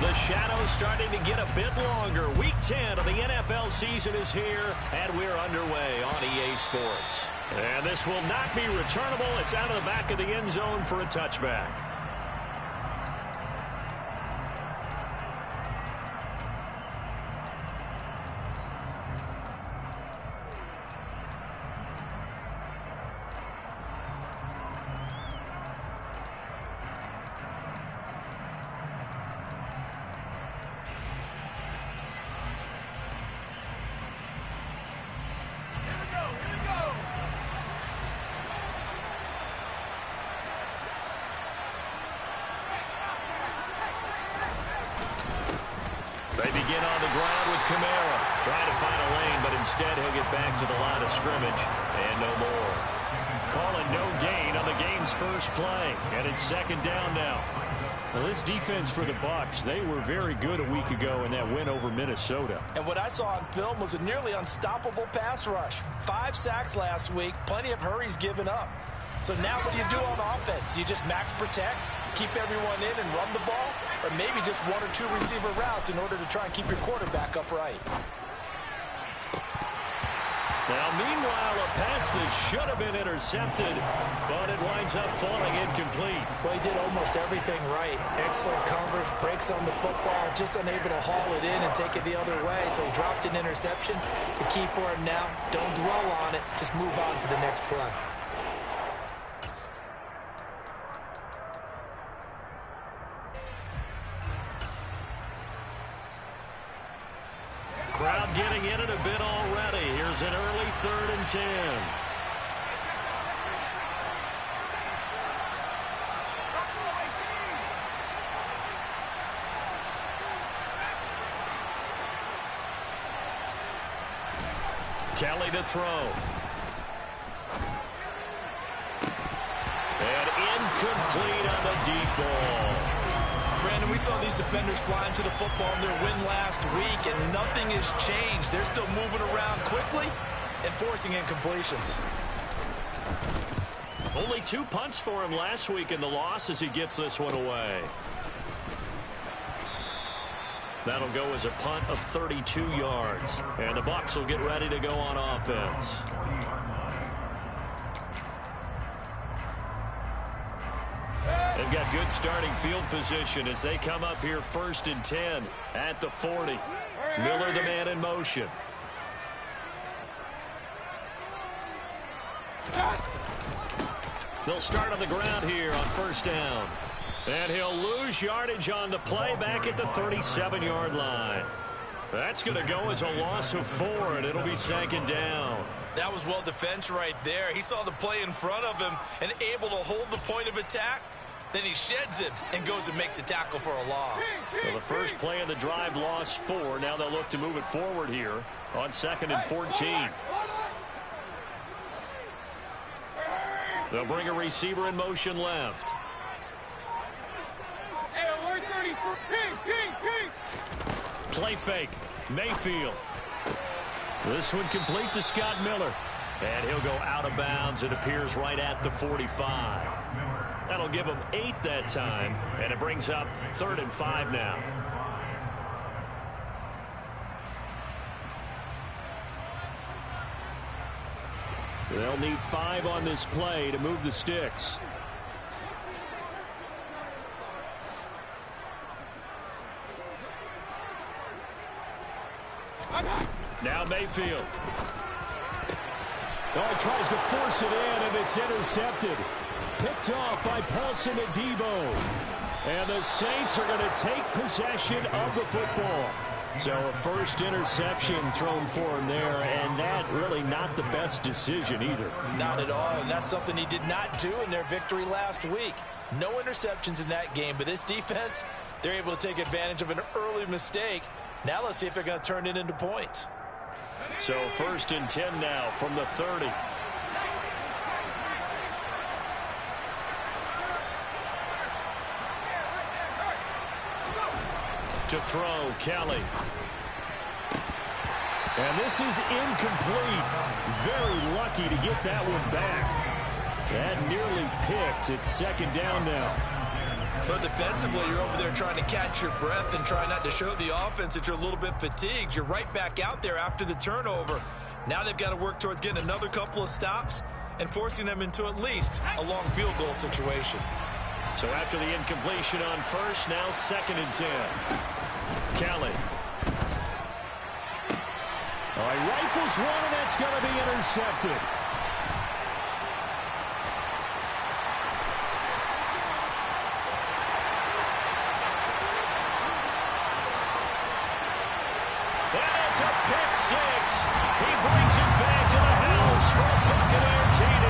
The shadow's starting to get a bit longer. Week 10 of the NFL season is here, and we're underway on EA Sports. And this will not be returnable. It's out of the back of the end zone for a touchback. They begin on the ground with Kamara, trying to find a lane, but instead he'll get back to the line of scrimmage, and no more. Calling no gain on the game's first play, and it's second down now. Well, this defense for the Bucs, they were very good a week ago in that win over Minnesota. And what I saw on film was a nearly unstoppable pass rush. 5 sacks last week, plenty of hurries given up. So now what do you do on offense? You just max protect, keep everyone in and run the ball, or maybe just 1 or 2 receiver routes in order to try and keep your quarterback upright. Now, meanwhile, a pass that should have been intercepted, but it winds up falling incomplete. Well, he did almost everything right. Excellent coverage, breaks on the football, just unable to haul it in and take it the other way, so he dropped an interception. The key for him now, don't dwell on it, just move on to the next play. Crowd getting in it a bit already. Here's an early 3rd and 10. Kelly to throw. And incomplete on the deep ball. Brandon, we saw these defenders flying to the football in their win last week, and nothing has changed. They're still moving around quickly and forcing incompletions. Only 2 punts for him last week in the loss as he gets this one away. That'll go as a punt of 32 yards. And the Bucs will get ready to go on offense. They've got good starting field position as they come up here 1st and 10 at the 40. Miller, the man in motion. They'll start on the ground here on 1st down. And he'll lose yardage on the play back at the 37-yard line. That's going to go as a loss of 4, and it'll be 2nd down. That was well defense right there. He saw the play in front of him and able to hold the point of attack. Then he sheds it and goes and makes a tackle for a loss. Well, the first play of the drive lost 4. Now they'll look to move it forward here on 2nd and 14. They'll bring a receiver in motion left. Play fake. Mayfield. This one complete to Scott Miller. And he'll go out of bounds. It appears right at the 45. That'll give him 8 that time. And it brings up 3rd and 5 now. They'll need 5 on this play to move the sticks. Now Mayfield. Oh, he tries to force it in, and it's intercepted. Picked off by Paulson Adebo. And the Saints are going to take possession of the football. So a first interception thrown for him there, and that really not the best decision either. Not at all, and that's something he did not do in their victory last week. No interceptions in that game, but this defense, they're able to take advantage of an early mistake. Now let's see if they're going to turn it into points. So 1st and 10 now from the 30. To throw, Kelly. And this is incomplete. Very lucky to get that one back. That nearly picked. It's 2nd down now. But defensively, you're over there trying to catch your breath and try not to show the offense that you're a little bit fatigued. You're right back out there after the turnover. Now they've got to work towards getting another couple of stops and forcing them into at least a long field goal situation. So after the incompletion on first, now 2nd and 10. Kelly. All right, rifles one, and that's going to be intercepted. And it's a pick six. He brings it back to the house for a Buccaneer TD.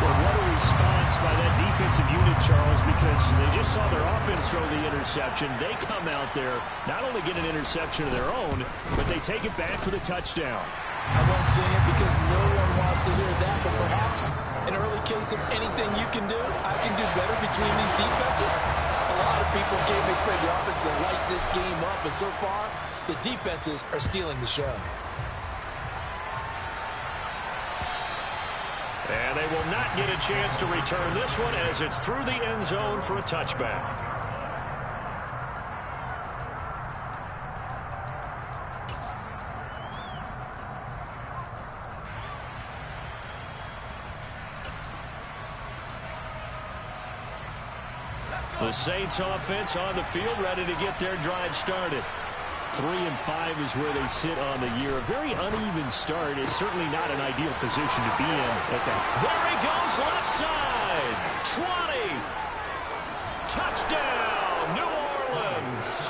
Well, what a response by that defensive unit, Charles, because they just saw their offense throw the interception. They come out there, not only get an interception of their own, but they take it back for the touchdown. I won't sing it because no one wants to hear that, but perhaps an early case of anything you can do, I can do better between these defenses. A lot of people can't expect the offense to light this game up, but so far, the defenses are stealing the show. And they will not get a chance to return this one as it's through the end zone for a touchback. The Saints offense on the field, ready to get their drive started. 3-5 is where they sit on the year. A very uneven start is certainly not an ideal position to be in at that. There he goes, left side. 20. Touchdown, New Orleans.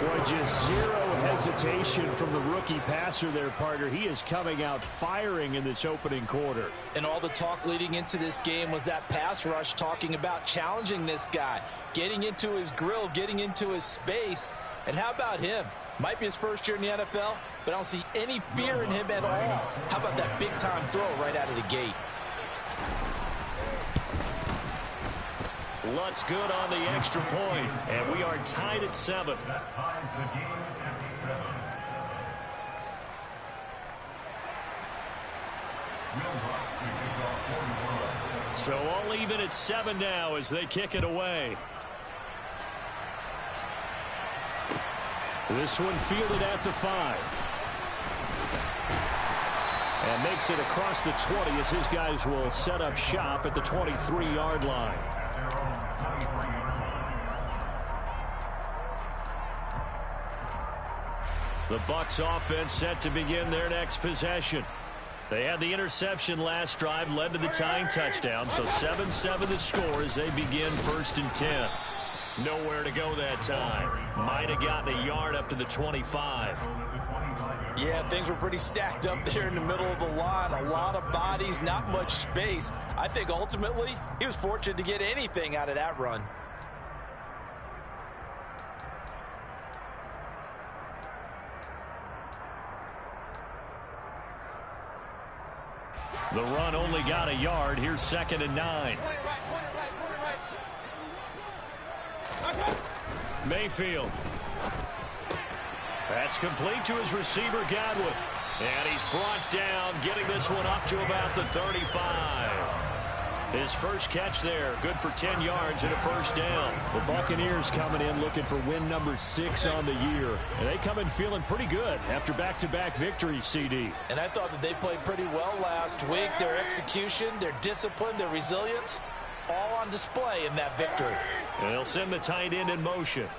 Boy, just zero hesitation from the rookie passer there, partner. He is coming out firing in this opening quarter. And all the talk leading into this game was that pass rush talking about challenging this guy, getting into his grill, getting into his space. And how about him? Might be his first year in the NFL, but I don't see any fear in him at all. How about that big-time throw right out of the gate? Lutz good on the extra point, and we are tied at 7. So all even at 7 now as they kick it away. This one fielded at the 5. And makes it across the 20 as his guys will set up shop at the 23-yard line. The Bucs offense set to begin their next possession. They had the interception last drive, led to the tying touchdown, so 7-7 the score as they begin 1st and 10. Nowhere to go that time. Might have gotten a yard up to the 25. Yeah, things were pretty stacked up there in the middle of the line. A lot of bodies, not much space. I think ultimately he was fortunate to get anything out of that run. The run only got a yard. Here's 2nd and 9. Mayfield. That's complete to his receiver, Godwin. And he's brought down, getting this one up to about the 35. His first catch there, good for 10 yards and a first down. The Buccaneers coming in looking for win number 6 on the year. And they come in feeling pretty good after back-to-back victories, CD. And I thought that they played pretty well last week. Their execution, their discipline, their resilience, all on display in that victory. And they'll send the tight end in motion.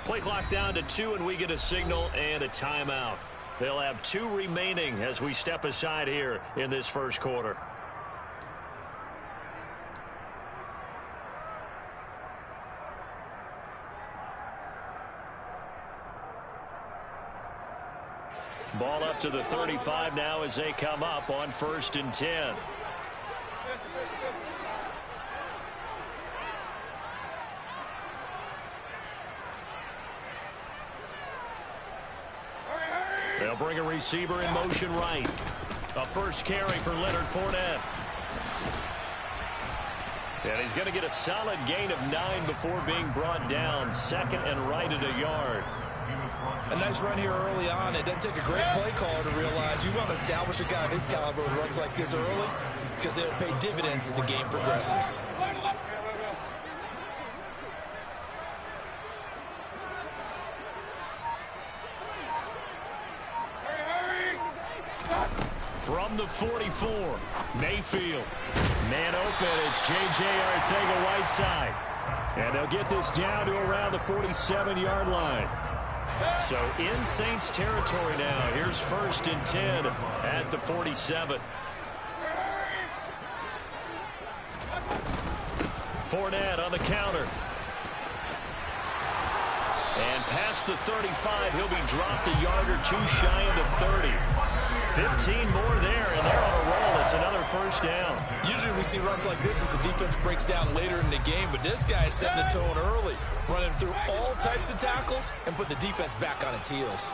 Play clock down to 2, and we get a signal and a timeout. They'll have 2 remaining as we step aside here in this first quarter. Ball up to the 35 now as they come up on 1st and 10. They'll bring a receiver in motion right. A first carry for Leonard Fournette. And he's going to get a solid gain of 9 before being brought down. 2nd and right at a yard. A nice run here early on. It doesn't take a great play caller to realize you want to establish a guy of his caliber who runs like this early, because they'll pay dividends as the game progresses. From the 44, Mayfield. Man open, it's J.J. Arcega-Whiteside. And they'll get this down to around the 47-yard line. So in Saints territory now. Here's 1st and 10 at the 47. Fournette on the counter. And past the 35, he'll be dropped a yard or 2 shy of the 30. 15 more there, and they're on a roll. It's another 1st down. Usually we see runs like this as the defense breaks down later in the game, but this guy is setting the tone early, running through all types of tackles and put the defense back on its heels.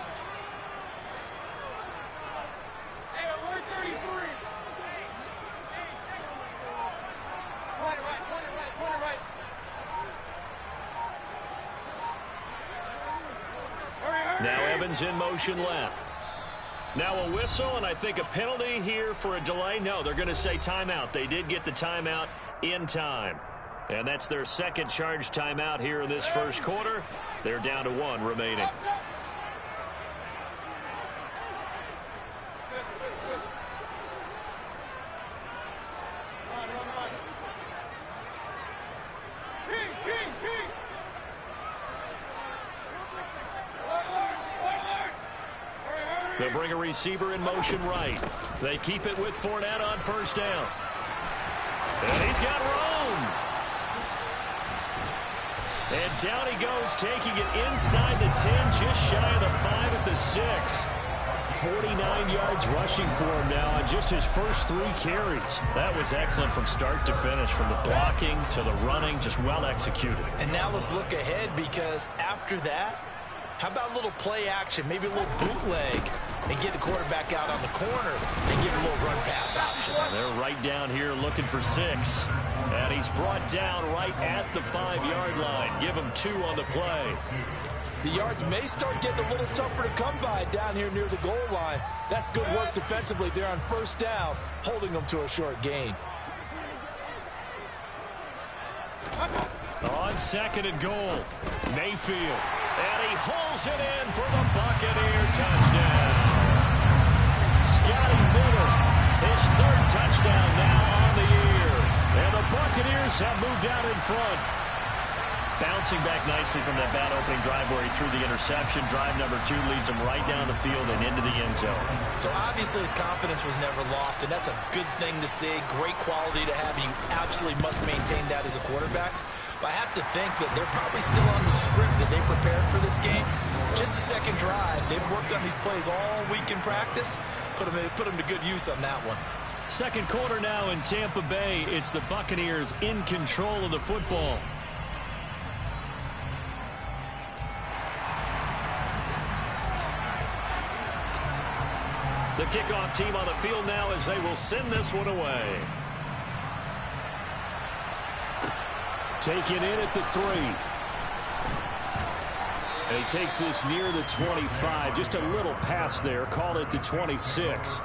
Now Evans in motion left. Now a whistle, and I think a penalty here for a delay. No, they're going to say timeout. They did get the timeout in time. And that's their 2nd charge timeout here in this 1st quarter. They're down to 1 remaining. They'll bring a receiver in motion right. They keep it with Fournette on 1st down. And he's got room. And down he goes, taking it inside the 10, just shy of the 5 at the 6. 49 yards rushing for him now on just his first 3 carries. That was excellent from start to finish, from the blocking to the running, just well executed. And now let's look ahead, because after that, how about a little play action, maybe a little bootleg, and get the quarterback out on the corner and get a little run pass option. And they're right down here looking for 6. And he's brought down right at the 5-yard line. Give him 2 on the play. The yards may start getting a little tougher to come by down here near the goal line. That's good work defensively there on 1st down, holding them to a short gain. On 2nd and goal, Mayfield. And he hauls it in for the Buccaneer touchdown. Scotty Miller, his 3rd touchdown now on the year. And the Buccaneers have moved out in front. Bouncing back nicely from that bad opening drive where he threw the interception. Drive number 2 leads him right down the field and into the end zone. So obviously his confidence was never lost, and that's a good thing to see. Great quality to have, and you absolutely must maintain that as a quarterback. But I have to think that they're probably still on the script that they prepared for this game. Just the 2nd drive. They've worked on these plays all week in practice. Put them to good use on that one. 2nd quarter now in Tampa Bay. It's the Buccaneers in control of the football. The kickoff team on the field now as they will send this one away. Taken in at the 3. And he takes this near the 25. Just a little pass there. Call it the 26.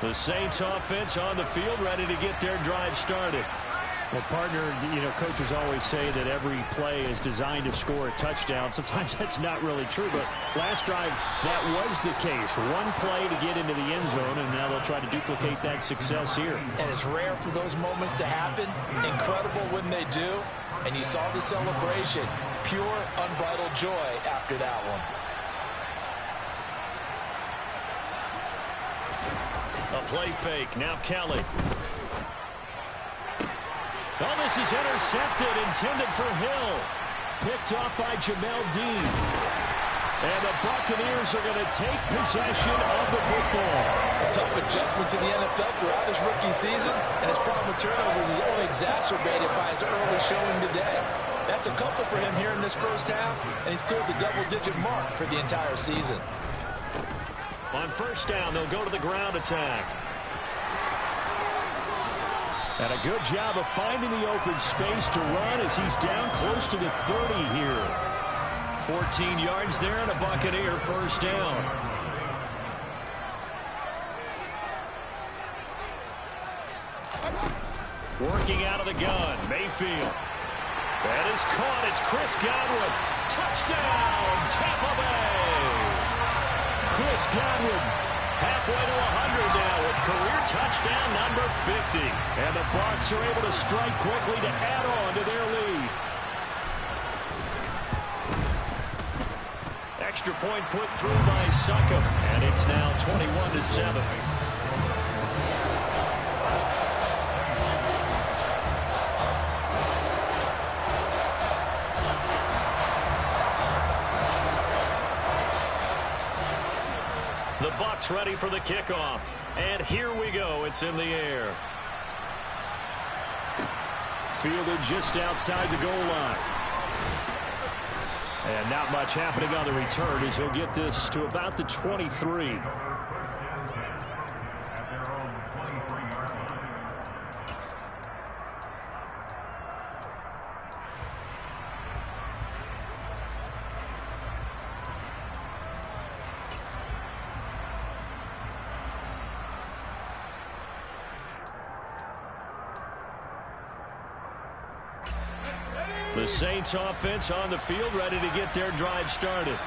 The Saints offense on the field, ready to get their drive started. Well, partner, coaches always say that every play is designed to score a touchdown. Sometimes that's not really true, but last drive, that was the case. One play to get into the end zone, and now they'll try to duplicate that success here. And it's rare for those moments to happen. Incredible when they do. And you saw the celebration. Pure, unbridled joy after that one. A play fake. Now Kelly. Oh, this is intercepted, intended for Hill. Picked off by Jamel Dean. And the Buccaneers are going to take possession of the football. A tough adjustment to the NFL throughout his rookie season, and his problem with turnovers is only exacerbated by his early showing today. That's a couple for him here in this 1st half, and he's cleared the double-digit mark for the entire season. On On first down, they'll go to the ground attack. And a good job of finding the open space to run as he's down close to the 30 here. 14 yards there and a Buccaneer first down. Working out of the gun, Mayfield. That is caught. It's Chris Godwin. Touchdown, Tampa Bay. Chris Godwin halfway to 100 now with career touchdown number 50. And the Bucs are able to strike quickly to add on to their lead. Extra point put through by Succop, and it's now 21-7. The Bucs ready for the kickoff. And here we go. It's in the air. Fielded just outside the goal line. And not much happening on the return as he'll get this to about the 23. The Saints offense on the field, ready to get their drive started.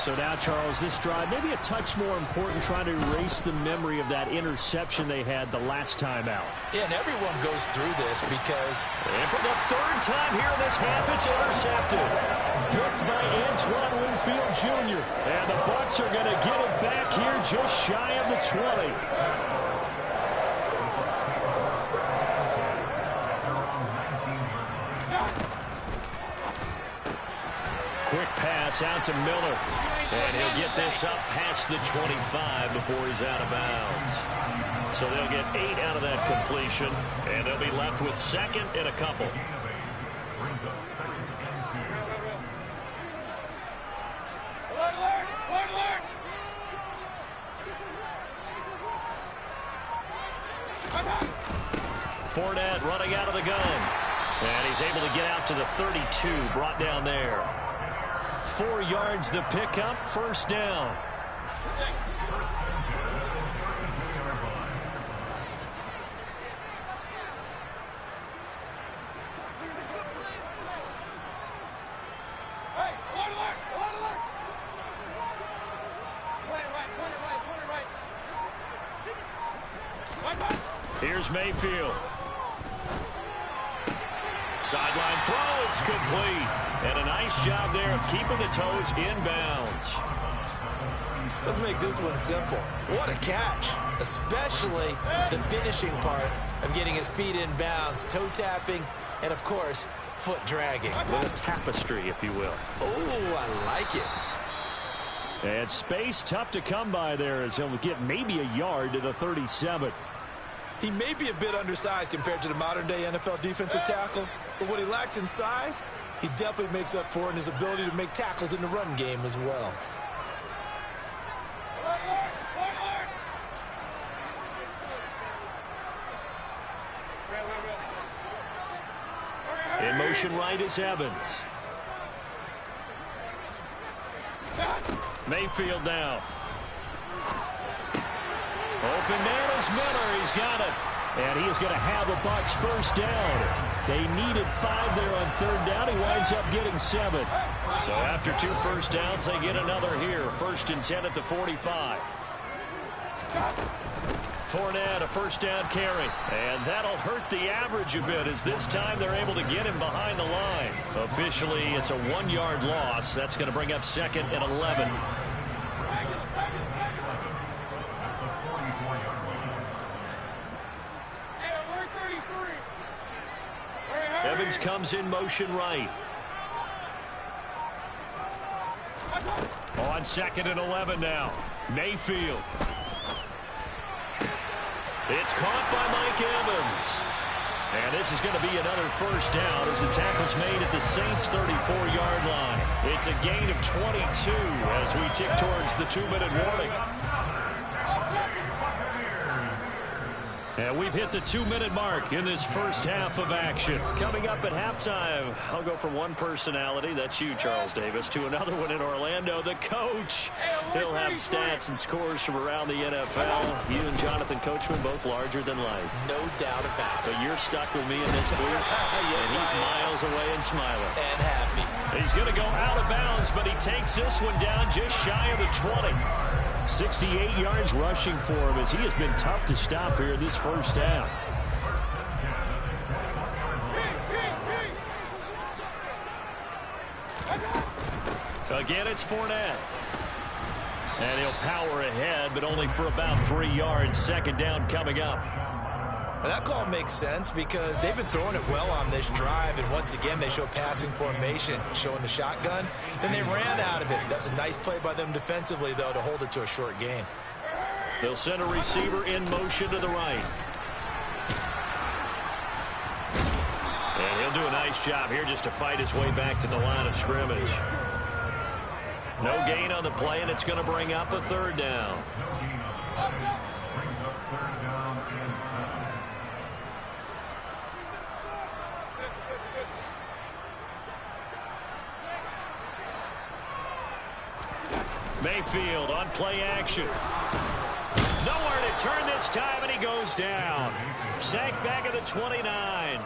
So now, Charles, this drive maybe a touch more important, trying to erase the memory of that interception they had the last time out. Yeah, and everyone goes through this because... And for the third time here in this half, it's intercepted. Picked by Antoine Winfield Jr. And the Bucs are going to get it back here just shy of the 20. Quick pass out to Miller. And he'll get this up past the 25 before he's out of bounds. So they'll get 8 out of that completion. And they'll be left with second and a couple. Fournette running out of the gun. And he's able to get out to the 32, brought down there. 4 yards the pickup, first down. Here's Mayfield. Sideline throw, it's complete. And a nice job there of keeping the toes inbounds. Let's make this one simple. What a catch, especially the finishing part of getting his feet in bounds, toe tapping, and of course, foot dragging. A little tapestry, if you will. Oh, I like it. And space tough to come by there as he'll get maybe a yard to the 37. He may be a bit undersized compared to the modern-day NFL defensive tackle, but what he lacks in size, he definitely makes up for in his ability to make tackles in the run game as well. In motion right is Evans. Mayfield now. Open man is Miller. He's got it. And he is going to have the Bucs first down. They needed 5 there on third down. He winds up getting 7. So after 2 first downs, they get another here. 1st and 10 at the 45. Fournette, a first down carry. And that'll hurt the average a bit as this time they're able to get him behind the line. Officially, it's a 1-yard loss. That's going to bring up 2nd and 11. Evans comes in motion right. On 2nd and 11 now. Mayfield. It's caught by Mike Evans. And this is going to be another first down as the tackle's made at the Saints' 34-yard line. It's a gain of 22 as we tick towards the 2-minute warning. And we've hit the 2-minute mark in this first half of action. Coming up at halftime, I'll go from one personality, that's you, Charles Davis, to another one in Orlando, the coach. He'll have stats and scores from around the NFL. You and Jonathan Coachman both larger than life. No doubt about it. But you're stuck with me in this booth, Yes, and he's miles away and smiling. And happy. He's going to go out of bounds, but he takes this one down just shy of the 20. 68 yards rushing for him as he has been tough to stop here this first half. Again, it's Fournette. And he'll power ahead, but only for about 3 yards. Second down coming up. Well, that call makes sense because they've been throwing it well on this drive, and once again they show passing formation, showing the shotgun. Then they ran out of it. That's a nice play by them defensively, though, to hold it to a short gain. They'll send a receiver in motion to the right. And he'll do a nice job here just to fight his way back to the line of scrimmage. No gain on the play, and it's going to bring up a third down. Mayfield on play action. Nowhere to turn this time, and he goes down. Sacked back at the 29.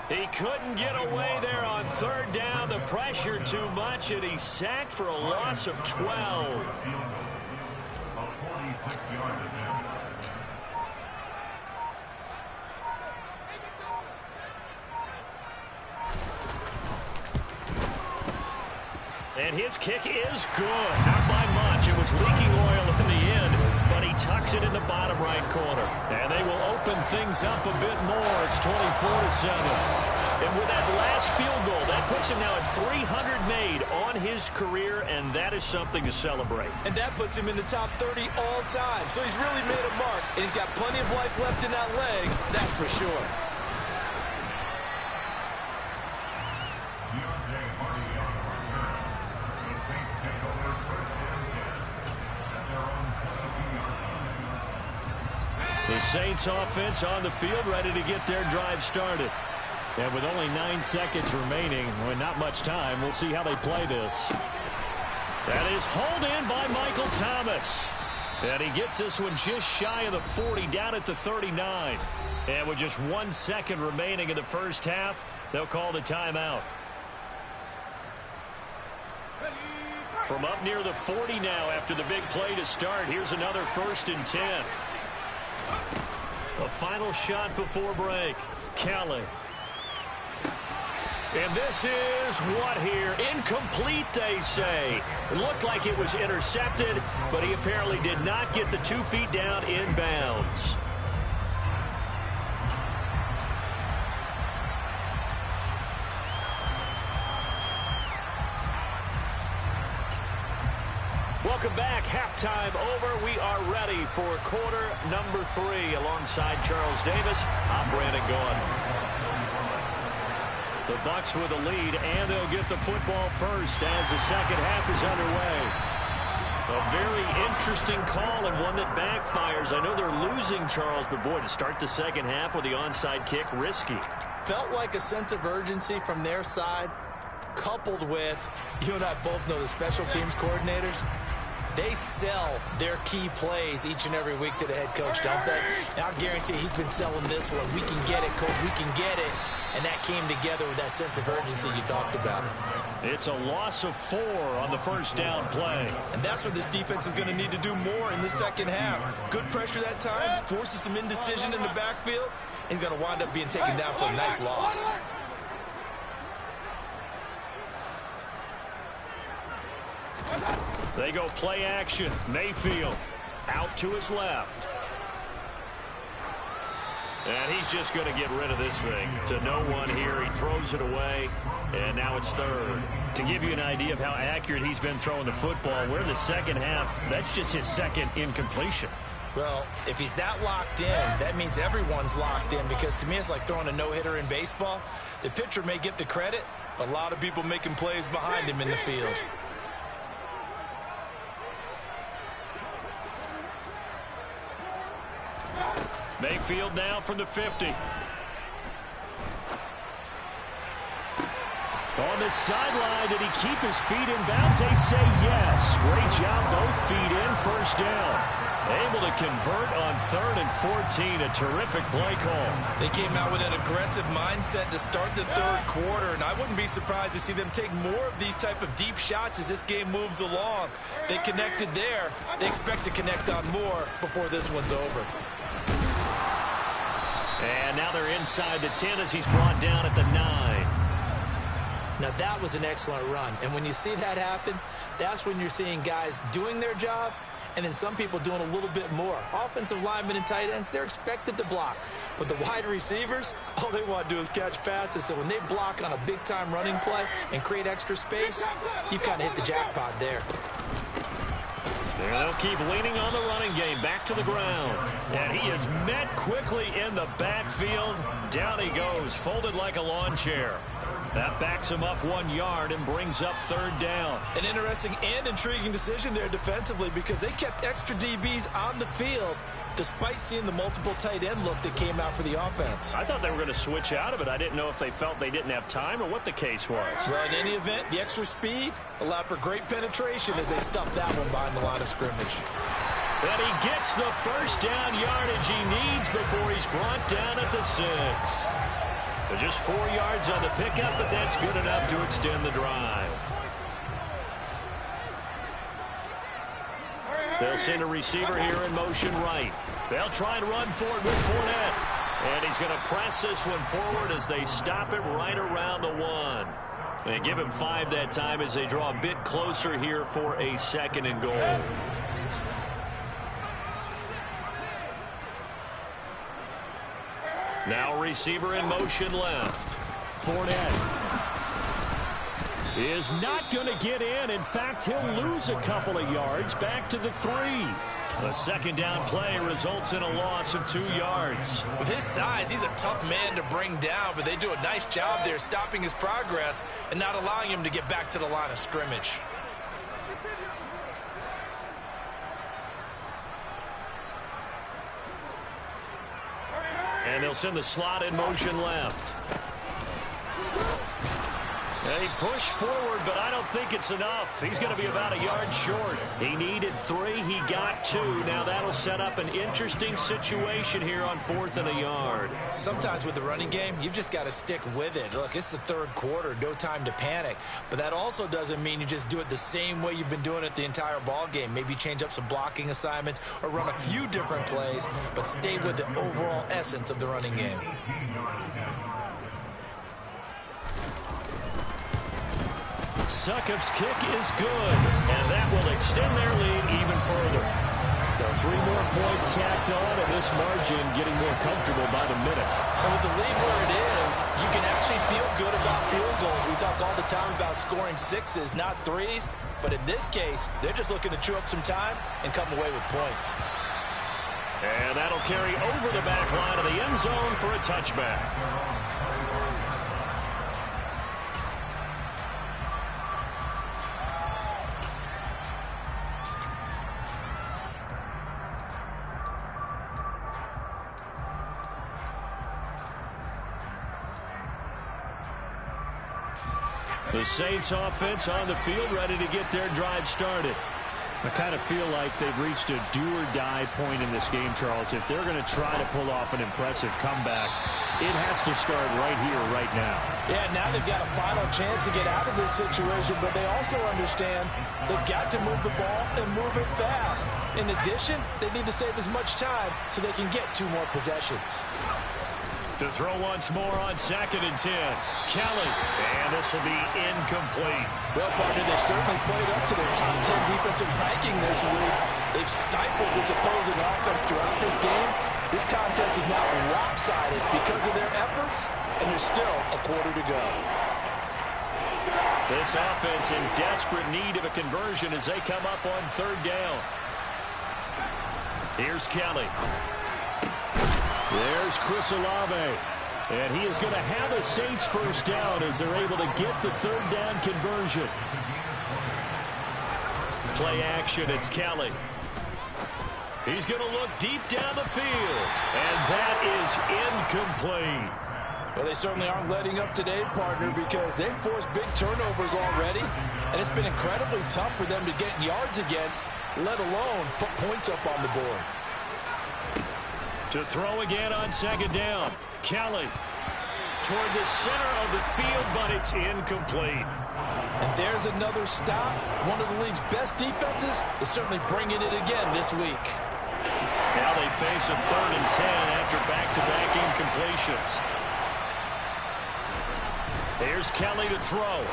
He couldn't get away there on third down. The pressure too much, and he's sacked for a loss of 12. And his kick is good. Not by much. It was leaking oil in the end, but he tucks it in the bottom right corner. And they will open things up a bit more. It's 24-7. And with that last field goal, that puts him now at 300 made on his career, and that is something to celebrate. And that puts him in the top 30 all time. So he's really made a mark, and he's got plenty of life left in that leg, that's for sure. The Saints offense on the field, ready to get their drive started. And with only 9 seconds remaining, with not much time, we'll see how they play this. That is hauled in by Michael Thomas. And he gets this one just shy of the 40, down at the 39. And with just 1 second remaining in the first half, they'll call the timeout. From up near the 40 now after the big play to start, here's another 1st and 10. A final shot before break. Kelly. And this is what here? Incomplete, they say. It looked like it was intercepted, but he apparently did not get the 2 feet down in bounds. Welcome back. Halftime over. We are ready for quarter number 3. Alongside Charles Davis, I'm Brandon Gaudin. The Bucs with a lead, and they'll get the football first as the second half is underway. A very interesting call and one that backfires. I know they're losing, Charles, but boy, to start the second half with the onside kick, risky. Felt like a sense of urgency from their side, coupled with, you and I both know the special teams coordinators. They sell their key plays each and every week to the head coach, don't they? And I'll guarantee he's been selling this one. We can get it, coach. We can get it. And that came together with that sense of urgency you talked about. It's a loss of 4 on the first down play. And that's what this defense is going to need to do more in the second half. Good pressure that time, forces some indecision in the backfield. He's going to wind up being taken down for a nice loss. They go play action. Mayfield out to his left. And he's just going to get rid of this thing to no one here. He throws it away, and now it's third. To give you an idea of how accurate he's been throwing the football, we're in the second half. That's just his second incompletion. Well, if he's that locked in, that means everyone's locked in, because to me it's like throwing a no-hitter in baseball. The pitcher may get the credit, a lot of people making plays behind him in the field. Mayfield now from the 50. On the sideline, did he keep his feet in bounds? They say yes. Great job, both feet in, first down. Able to convert on 3rd and 14. A terrific play call. They came out with an aggressive mindset to start the third quarter, and I wouldn't be surprised to see them take more of these type of deep shots as this game moves along. They connected there. They expect to connect on more before this one's over. And now they're inside the 10 as he's brought down at the 9. Now that was an excellent run, and when you see that happen, that's when you're seeing guys doing their job and then some people doing a little bit more. Offensive linemen and tight ends, they're expected to block. But the wide receivers, all they want to do is catch passes. So when they block on a big-time running play and create extra space, you've kind of hit the jackpot there. And they'll keep leaning on the running game. Back to the ground. And he is met quickly in the backfield. Down he goes, folded like a lawn chair. That backs him up 1 yard and brings up 3rd down. An interesting and intriguing decision there defensively because they kept extra DBs on the field despite seeing the multiple tight end look that came out for the offense. I thought they were going to switch out of it. I didn't know if they felt they didn't have time or what the case was. Well, in any event, the extra speed allowed for great penetration as they stuffed that one behind the line of scrimmage. And he gets the first down yardage he needs before he's brought down at the 6. Just 4 yards on the pickup, but that's good enough to extend the drive. They'll send a receiver here in motion right. They'll try and run for it with Fournette. And he's going to press this one forward as they stop it right around the 1. They give him 5 that time as they draw a bit closer here for a 2nd and goal. Now receiver in motion left. Fournette is not going to get in. In fact, he'll lose a couple of yards back to the 3. The 2nd down play results in a loss of 2 yards. With his size, he's a tough man to bring down, but they do a nice job there stopping his progress and not allowing him to get back to the line of scrimmage. And they'll send the slot in motion left. And he pushed forward, but I don't think it's enough. He's going to be about a yard short. He needed 3. He got 2. Now that'll set up an interesting situation here on 4th and a yard. Sometimes with the running game, you've just got to stick with it. Look, it's the 3rd quarter. No time to panic. But that also doesn't mean you just do it the same way you've been doing it the entire ball game. Maybe change up some blocking assignments or run a few different plays, but stay with the overall essence of the running game. Succop's kick is good, and that will extend their lead even further. So 3 more points tacked on, and this margin getting more comfortable by the minute. And with the lead where it is, you can actually feel good about field goals. We talk all the time about scoring 6s, not 3s. But in this case, they're just looking to chew up some time and come away with points. And that'll carry over the back line of the end zone for a touchback. The Saints offense on the field, ready to get their drive started. I kind of feel like they've reached a do-or-die point in this game, Charles. If they're going to try to pull off an impressive comeback, it has to start right here, right now. Yeah, now they've got a final chance to get out of this situation, but they also understand they've got to move the ball and move it fast. In addition, they need to save as much time so they can get 2 more possessions. To throw once more on 2nd and 10. Kelly, and this will be incomplete. Well, partner, they've certainly played up to their top 10 defensive ranking this week. They've stifled this opposing offense throughout this game. This contest is now lopsided because of their efforts, and there's still a quarter to go. This offense in desperate need of a conversion as they come up on 3rd down. Here's Kelly. There's Chris Olave. And he is going to have a Saints first down as they're able to get the 3rd down conversion. Play action, it's Kelly. He's going to look deep down the field. And that is incomplete. Well, they certainly aren't letting up today, partner, because they've forced big turnovers already. And it's been incredibly tough for them to get yards against, let alone put points up on the board. To throw again on second down. Kelly toward the center of the field, but it's incomplete. And there's another stop. One of the league's best defenses is certainly bringing it again this week. Now they face a 3rd and 10 after back-to-back incompletions. Here's Kelly to throw.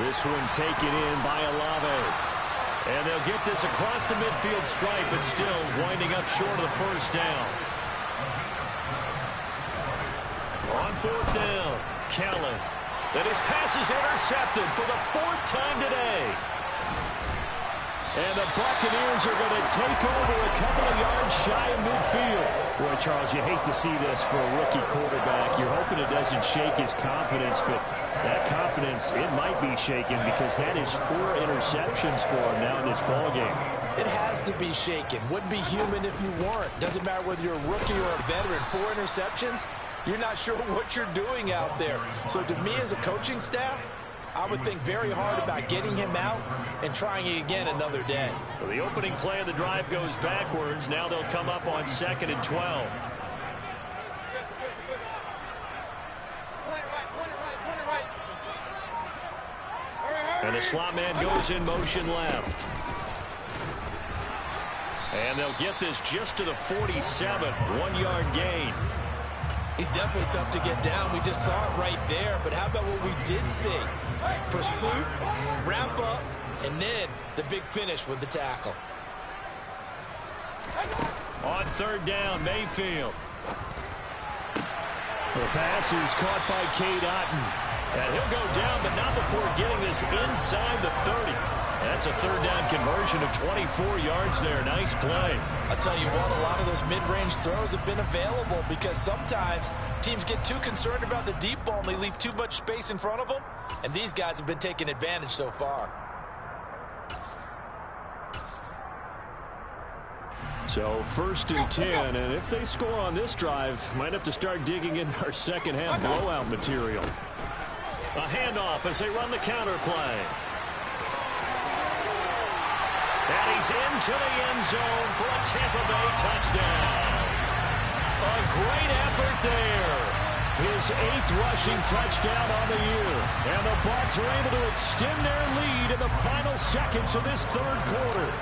This one taken in by Olave. And they'll get this across the midfield stripe, but still winding up short of the first down. On 4th down, Kelly. Then his pass is intercepted for the 4th time today. And the Buccaneers are going to take over a couple of yards shy of midfield. Boy, Charles, you hate to see this for a rookie quarterback. You're hoping it doesn't shake his confidence, but that confidence, it might be shaken because that is 4 interceptions for him now in this ballgame. It has to be shaken. Wouldn't be human if you weren't. Doesn't matter whether you're a rookie or a veteran. 4 interceptions, you're not sure what you're doing out there. So to me as a coaching staff, I would think very hard about getting him out and trying it again another day. So the opening play of the drive goes backwards. Now they'll come up on 2nd and 12. And the slot man goes in motion left. And they'll get this just to the 47. 1-yard gain. He's definitely tough to get down. We just saw it right there. But how about what we did see? Pursuit, wrap up, and then the big finish with the tackle. On 3rd down, Mayfield. The pass is caught by Cade Otton. And he'll go down, but not before getting this inside the 30. That's a 3rd down conversion of 24 yards there. Nice play. I'll tell you what, a lot of those mid-range throws have been available because sometimes teams get too concerned about the deep ball and they leave too much space in front of them. And these guys have been taking advantage so far. So 1st and 10, and if they score on this drive, might have to start digging into our second half blowout material. A handoff as they run the counter play. And he's into the end zone for a Tampa Bay touchdown. A great effort there. His 8th rushing touchdown on the year. And the Bucs are able to extend their lead in the final seconds of this 3rd quarter.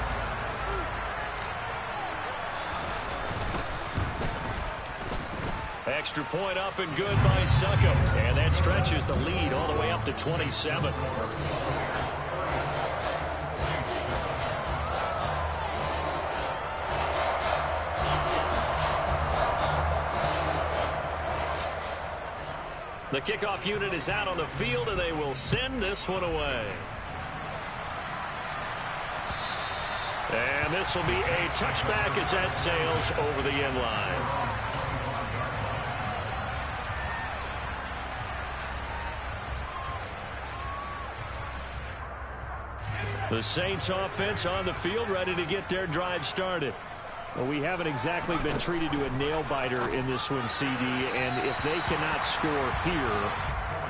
Extra point up and good by Succop. And that stretches the lead all the way up to 27. The kickoff unit is out on the field, and they will send this one away. And this will be a touchback as that sails over the end line. The Saints offense on the field, ready to get their drive started. Well, we haven't exactly been treated to a nail-biter in this one, CD, and if they cannot score here,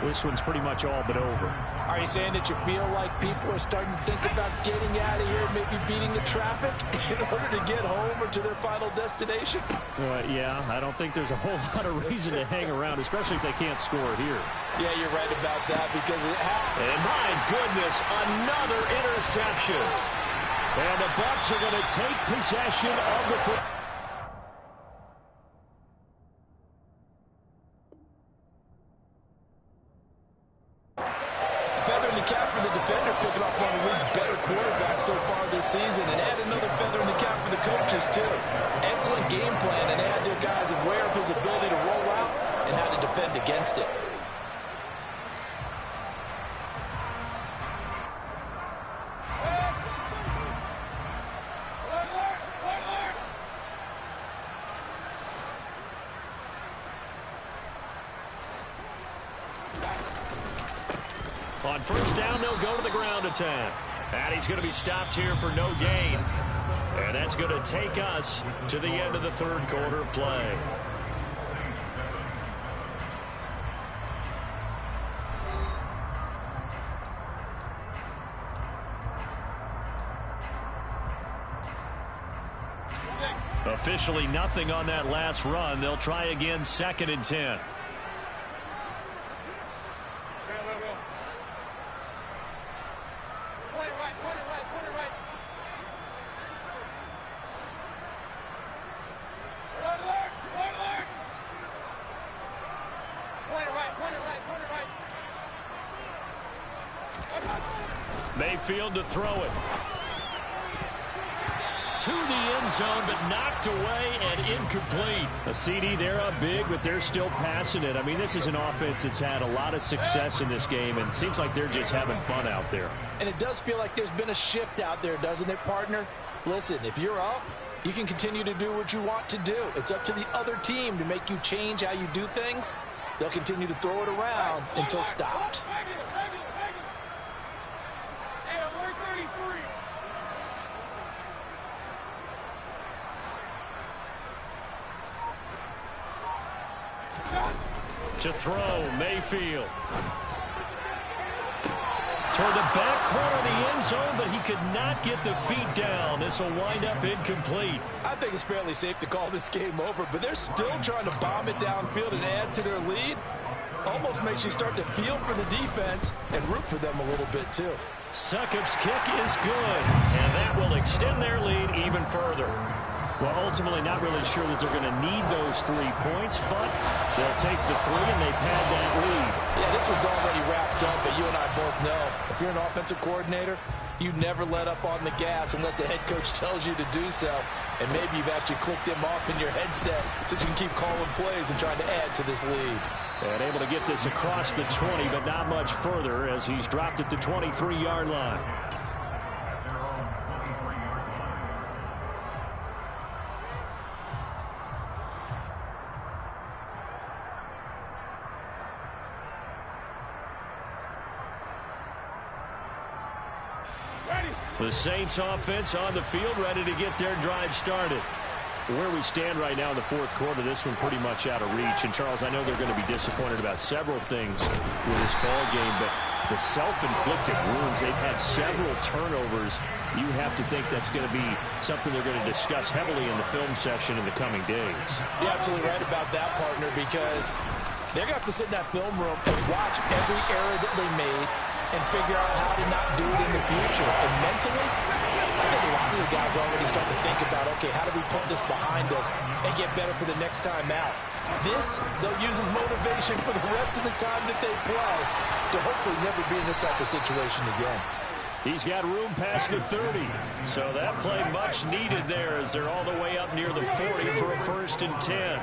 this one's pretty much all but over. Are you saying that you feel like people are starting to think about getting out of here, maybe beating the traffic in order to get home or to their final destination? Yeah, I don't think there's a whole lot of reason to hang around, especially if they can't score here. Yeah, you're right about that because it happened. And my goodness, another interception. And the Bucs are going to take possession of the football. Feather in the cap for the defender, picking up one of the league's better quarterbacks so far this season, and add another feather in the cap for the coaches too. Excellent game plan, and they had their guys aware of his ability to roll out and how to defend against it. On 1st down, they'll go to the ground attack. And he's going to be stopped here for no gain. And that's going to take us to the end of the third quarter of play. Officially nothing on that last run. They'll try again, 2nd and 10. Mayfield to throw it. To the end zone, but knocked away and incomplete. A CD, they're up big, but they're still passing it. I mean, this is an offense that's had a lot of success in this game, and it seems like they're just having fun out there. And it does feel like there's been a shift out there, doesn't it, partner? Listen, if you're up, you can continue to do what you want to do. It's up to the other team to make you change how you do things. They'll continue to throw it around until stopped. To throw, Mayfield. Toward the back corner of the end zone, but he could not get the feet down. This will wind up incomplete. I think it's fairly safe to call this game over, but they're still trying to bomb it downfield and add to their lead. Almost makes you start to feel for the defense and root for them a little bit, too. Succop's kick is good, and that will extend their lead even further. Well, ultimately not really sure that they're going to need those 3 points, but they'll take the 3 and they pad that lead. Yeah, this one's already wrapped up, but you and I both know if you're an offensive coordinator, you never let up on the gas unless the head coach tells you to do so. And maybe you've actually clicked him off in your headset so you can keep calling plays and trying to add to this lead. And able to get this across the 20, but not much further as he's dropped at the 23-yard line. The Saints offense on the field, ready to get their drive started. Where we stand right now in the fourth quarter, this one pretty much out of reach. And, Charles, I know they're going to be disappointed about several things with this ball game, but the self-inflicted wounds, they've had several turnovers. You have to think that's going to be something they're going to discuss heavily in the film section in the coming days. You're absolutely right about that, partner, because they're going to have to sit in that film room and watch every error that they made and figure out how to not do it in the future. And mentally, I think a lot of the guys are already starting to think about, okay, how do we put this behind us and get better for the next time out? This, they'll use as motivation for the rest of the time that they play to hopefully never be in this type of situation again. He's got room past the 30. So that play much needed there as they're all the way up near the 40 for a 1st and 10.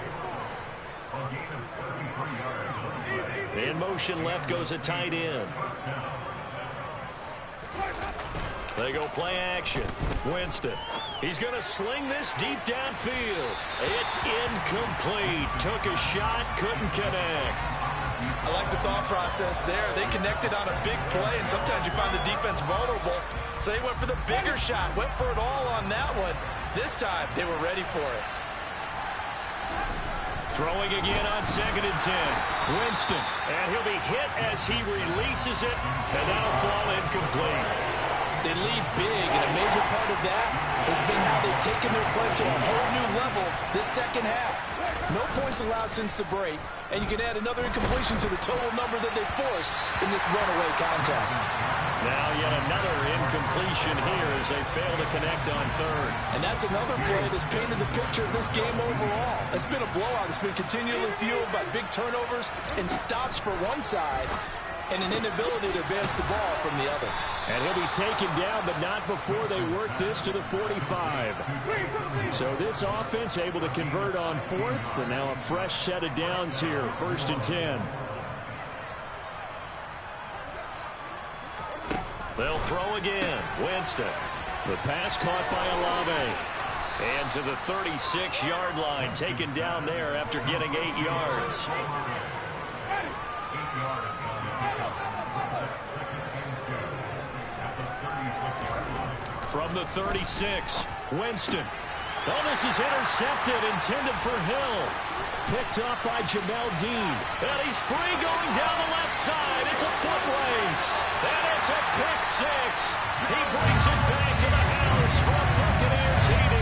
In motion left goes a tight end. They go play action. Winston. He's going to sling this deep downfield. It's incomplete. Took a shot, couldn't connect. I like the thought process there. They connected on a big play, and sometimes you find the defense vulnerable. So they went for the bigger shot, went for it all on that one. This time, they were ready for it. Throwing again on 2nd and 10. Winston, and he'll be hit as he releases it, and that'll fall incomplete. They lead big, and a major part of that has been how they've taken their play to a whole new level this second half. No points allowed since the break, and you can add another incompletion to the total number that they forced in this runaway contest. Now yet another incompletion here as they fail to connect on 3rd. And that's another play that's painted the picture of this game overall. It's been a blowout. It's been continually fueled by big turnovers and stops for one side and an inability to advance the ball from the other. And he'll be taken down, but not before they work this to the 45. So this offense able to convert on 4th, and now a fresh set of downs here, 1st and 10. They'll throw again. Winston. The pass caught by Olave. And to the 36-yard line, taken down there after getting 8 yards. from the 36. Winston. Oh, this is intercepted, intended for Hill. Picked up by Jamel Dean. And he's free going down the left side. It's a foot race. And it's a pick six. He brings it back to the house from Buccaneer TD.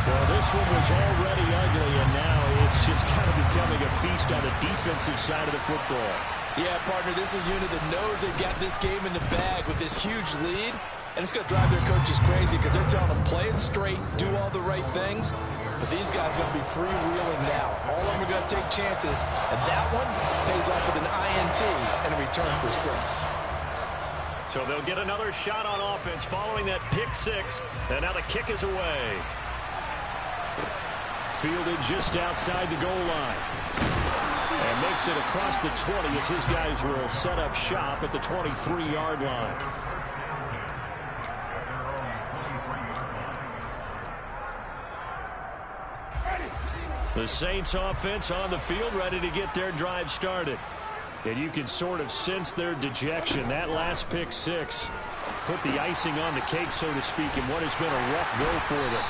Well, this one was already ugly, and now it's just kind of becoming a feast on the defensive side of the football. Yeah, partner, this is a unit that knows they've got this game in the bag with this huge lead, and it's going to drive their coaches crazy because they're telling them play it straight, do all the right things, but these guys are going to be freewheeling now. All of them are going to take chances, and that one pays off with an INT and a return for 6. So they'll get another shot on offense following that pick six, and now the kick is away. Fielded just outside the goal line. And makes it across the 20 as his guys will set up shop at the 23-yard line. The Saints offense on the field ready to get their drive started. And you can sort of sense their dejection. That last pick six put the icing on the cake, so to speak, in what has been a rough go for them.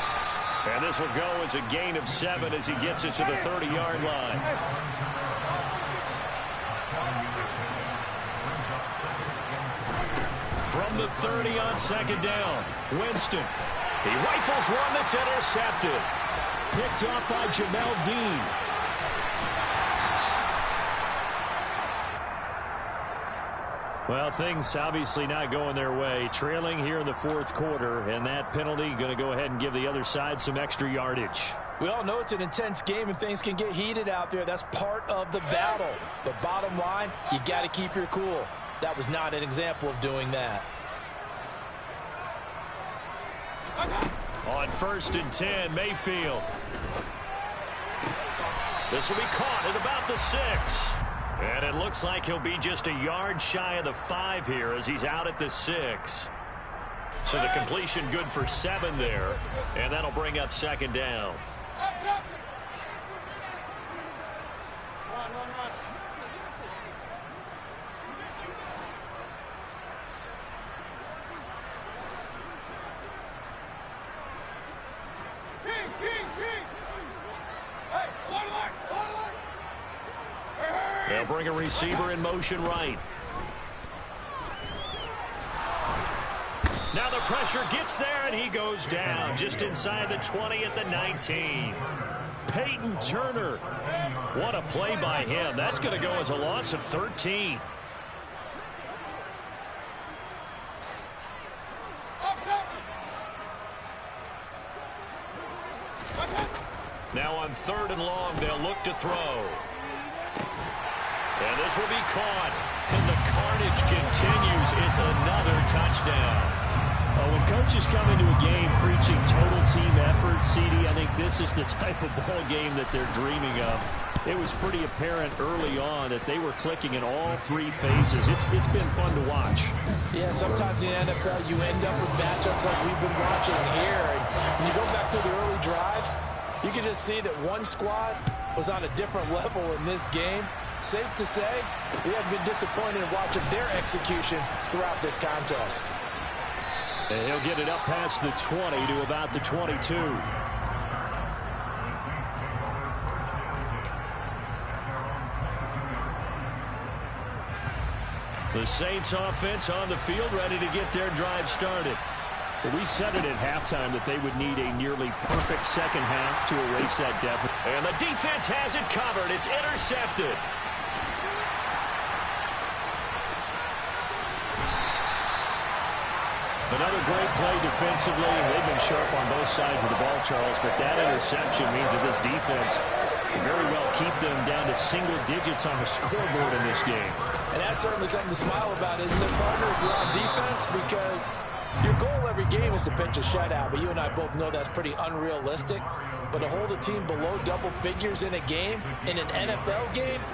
And this will go as a gain of 7 as he gets it to the 30-yard line. From the 30 on second down, Winston. He rifles one that's intercepted. Picked up by Jamel Dean. Well, things obviously not going their way. Trailing here in the fourth quarter, and that penalty going to go ahead and give the other side some extra yardage. We all know it's an intense game and things can get heated out there. That's part of the battle. But bottom line, you got to keep your cool. That was not an example of doing that. On 1st and 10, Mayfield. This will be caught at about the 6. And it looks like he'll be just a yard shy of the 5 here as he's out at the 6. So the completion good for 7 there. And that'll bring up second down. They'll bring a receiver in motion right. Now the pressure gets there, and he goes down just inside the 20 at the 19. Peyton Turner. What a play by him. That's going to go as a loss of 13. Now on 3rd and long, they'll look to throw. And this will be caught. And the carnage continues. It's another touchdown. When coaches come into a game preaching total team effort, CD, I think this is the type of ball game that they're dreaming of. It was pretty apparent early on that they were clicking in all 3 phases. It's been fun to watch. Yeah, sometimes in the NFL you end up with matchups like we've been watching here. And when you go back to the early drives, you can just see that one squad was on a different level in this game. Safe to say, we have been disappointed in watching their execution throughout this contest. And he'll get it up past the 20 to about the 22. The Saints offense on the field ready to get their drive started. Well, we said it at halftime that they would need a nearly perfect second half to erase that deficit. And the defense has it covered. It's intercepted. Another great play defensively, and they've been sharp on both sides of the ball, Charles, but that interception means that this defense will very well keep them down to single digits on the scoreboard in this game. And that's certainly something to smile about, isn't it, partner, if you're on defense? Because your goal every game is to pitch a shutout, but you and I both know that's pretty unrealistic. But to hold a team below double figures in a game, in an NFL game,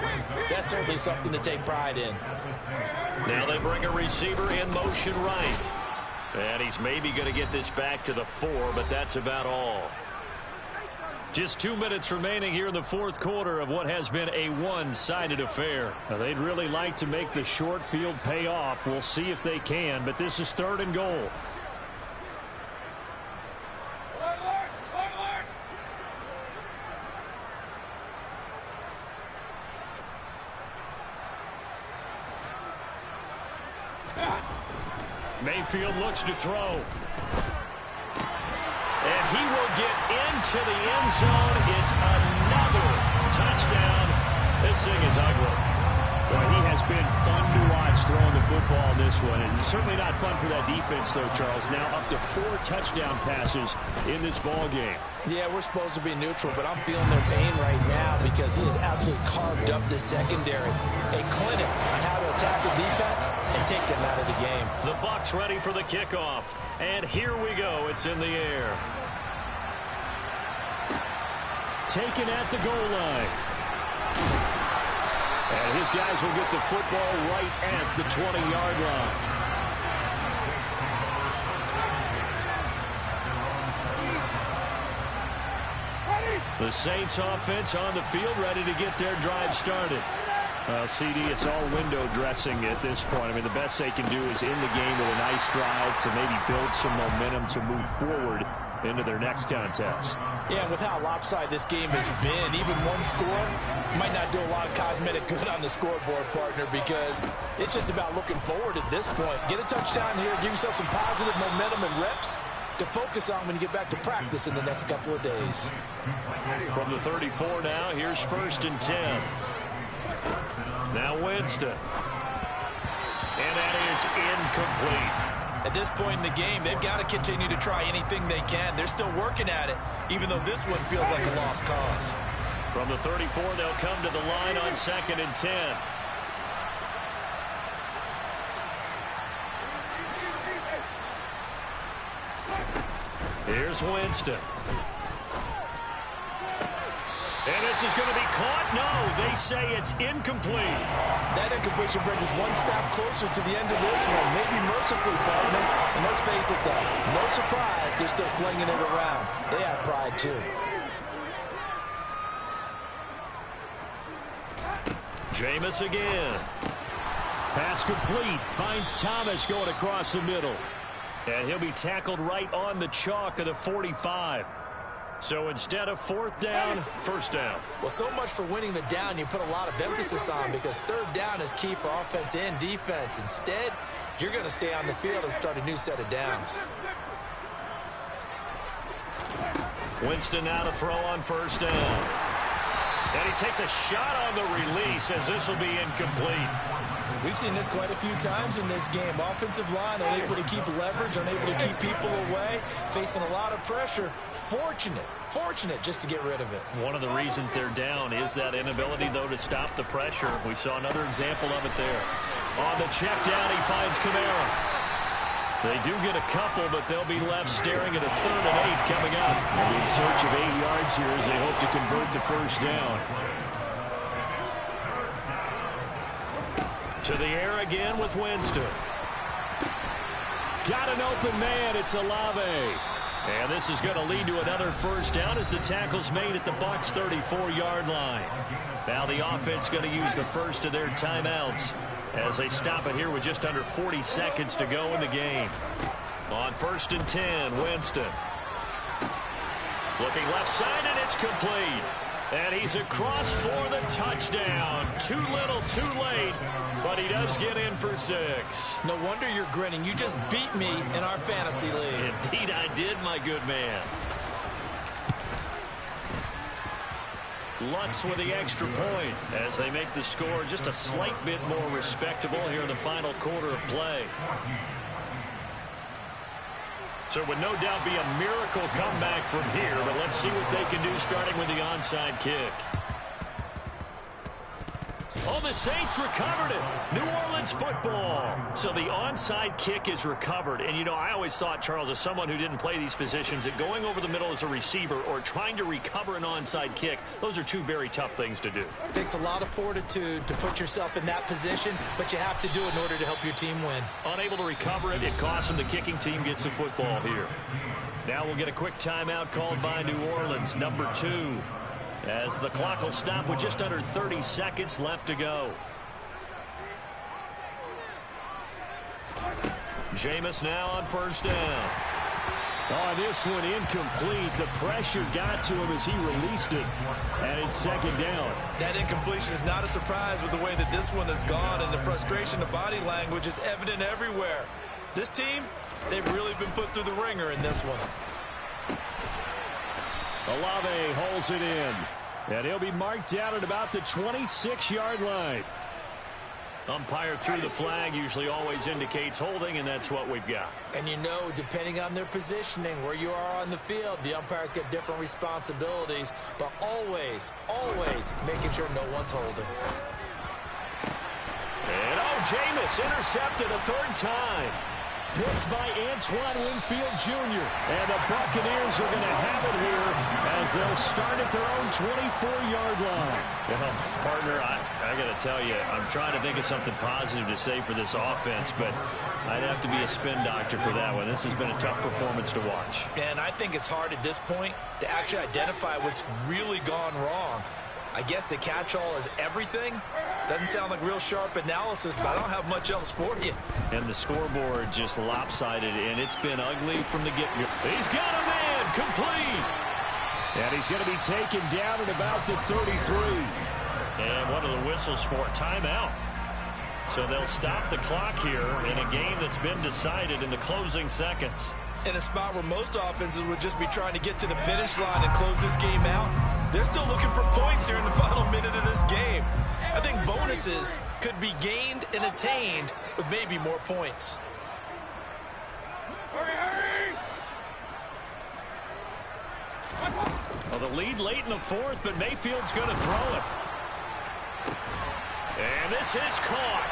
that's certainly something to take pride in. Now they bring a receiver in motion right. And he's maybe going to get this back to the 4, but that's about all. Just 2 minutes remaining here in the fourth quarter of what has been a one-sided affair. Now, they'd really like to make the short field pay off. We'll see if they can, but this is 3rd and goal. Mayfield looks to throw. And he will get into the end zone. It's another touchdown. This thing is ugly. Well, he has been fun to watch throwing the football in this one. And it's certainly not fun for that defense, though, Charles. Now up to 4 touchdown passes in this ball game. Yeah, we're supposed to be neutral, but I'm feeling their pain right now because he has absolutely carved up this secondary. A clinic on how to attack the defense and take them out of the game. The Bucs ready for the kickoff. And here we go. It's in the air. Taken at the goal line. And his guys will get the football right at the 20-yard line. The Saints offense on the field ready to get their drive started. Well, CD, it's all window dressing at this point. I mean, the best they can do is end the game with a nice drive to maybe build some momentum to move forward into their next contest. Yeah, with how lopsided this game has been, even one score might not do a lot of cosmetic good on the scoreboard, partner, because it's just about looking forward at this point. Get a touchdown here, give yourself some positive momentum and reps to focus on when you get back to practice in the next couple of days. From the 34 now, here's 1st and 10. Now Winston. And that is incomplete. At this point in the game, they've got to continue to try anything they can. They're still working at it, even though this one feels like a lost cause. From the 34, they'll come to the line on 2nd and 10. Here's Winston. And this is going to be caught. No, they say it's incomplete. That incompletion brings us one step closer to the end of this one. Maybe mercifully, partner. And let's face it, though, no surprise they're still flinging it around. They have pride, too. Jameis again. Pass complete. Finds Thomas going across the middle. And he'll be tackled right on the chalk of the 45. So instead of 4th down, 1st down. Well, so much for winning the down you put a lot of emphasis on, because 3rd down is key for offense and defense. Instead, you're going to stay on the field and start a new set of downs. Winston now to throw on 1st down. And he takes a shot on the release as this will be incomplete. We've seen this quite a few times in this game. Offensive line unable to keep leverage, unable to keep people away, facing a lot of pressure. Fortunate just to get rid of it. One of the reasons they're down is that inability, though, to stop the pressure. We saw another example of it there. On the check down, he finds Kamara. They do get a couple, but they'll be left staring at a 3rd and 8 coming up. In search of 8 yards here as they hope to convert the 1st down. To the air again with Winston. Got an open man. It's Olave. And this is going to lead to another 1st down as the tackle's made at the Bucs 34-yard line. Now the offense going to use the first of their timeouts as they stop it here with just under 40 seconds to go in the game. On 1st and 10, Winston. Looking left side, and it's complete. And he's across for the touchdown. Too little, too late, but he does get in for 6. No wonder you're grinning. You just beat me in our fantasy league. Indeed I did, my good man. Lutz with the extra point as they make the score just a slight bit more respectable here in the final quarter of play. So it would no doubt be a miracle comeback from here, but let's see what they can do starting with the onside kick. Oh, the Saints recovered it. New Orleans football. So the onside kick is recovered. And, you know, I always thought, Charles, as someone who didn't play these positions, that going over the middle as a receiver or trying to recover an onside kick, those are two very tough things to do. It takes a lot of fortitude to put yourself in that position, but you have to do it in order to help your team win. Unable to recover it, it costs them. The kicking team gets the football here. Now we'll get a quick timeout called by New Orleans, number 2. As the clock will stop with just under 30 seconds left to go. Jameis now on 1st down. Oh, this one incomplete. The pressure got to him as he released it. And it's second down. That incompletion is not a surprise with the way that this one has gone, and the frustration of body language is evident everywhere. This team, they've really been put through the ringer in this one. Olave holds it in. And he'll be marked down at about the 26-yard line. Umpire threw the flag, usually always indicates holding, and that's what we've got. And you know, depending on their positioning, where you are on the field, the umpires get different responsibilities, but always, always making sure no one's holding. And Jameis intercepted a third time. Picked by Antoine Winfield Jr. And the Buccaneers are going to have it here as they'll start at their own 24-yard line. Well, partner, I got to tell you, I'm trying to think of something positive to say for this offense, but I'd have to be a spin doctor for that one. This has been a tough performance to watch. And I think it's hard at this point to actually identify what's really gone wrong. I guess the catch-all is everything. Doesn't sound like real sharp analysis, but I don't have much else for you. And the scoreboard just lopsided, and it's been ugly from the get-go. He's got a man, complete. And he's going to be taken down at about the 33. And one of the whistles for a timeout. So they'll stop the clock here in a game that's been decided in the closing seconds. In a spot where most offenses would just be trying to get to the finish line and close this game out, they're still looking for points here in the final minute of this game. I think bonuses could be gained and attained with maybe more points. Well, the lead late in the fourth, but Mayfield's going to throw it. And this is caught.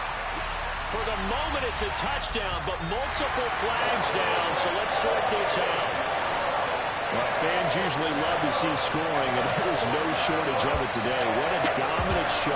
For the moment, it's a touchdown, but multiple flags down, so let's sort this out. Well, fans usually love to see scoring, and there's no shortage of it today. What a dominant show.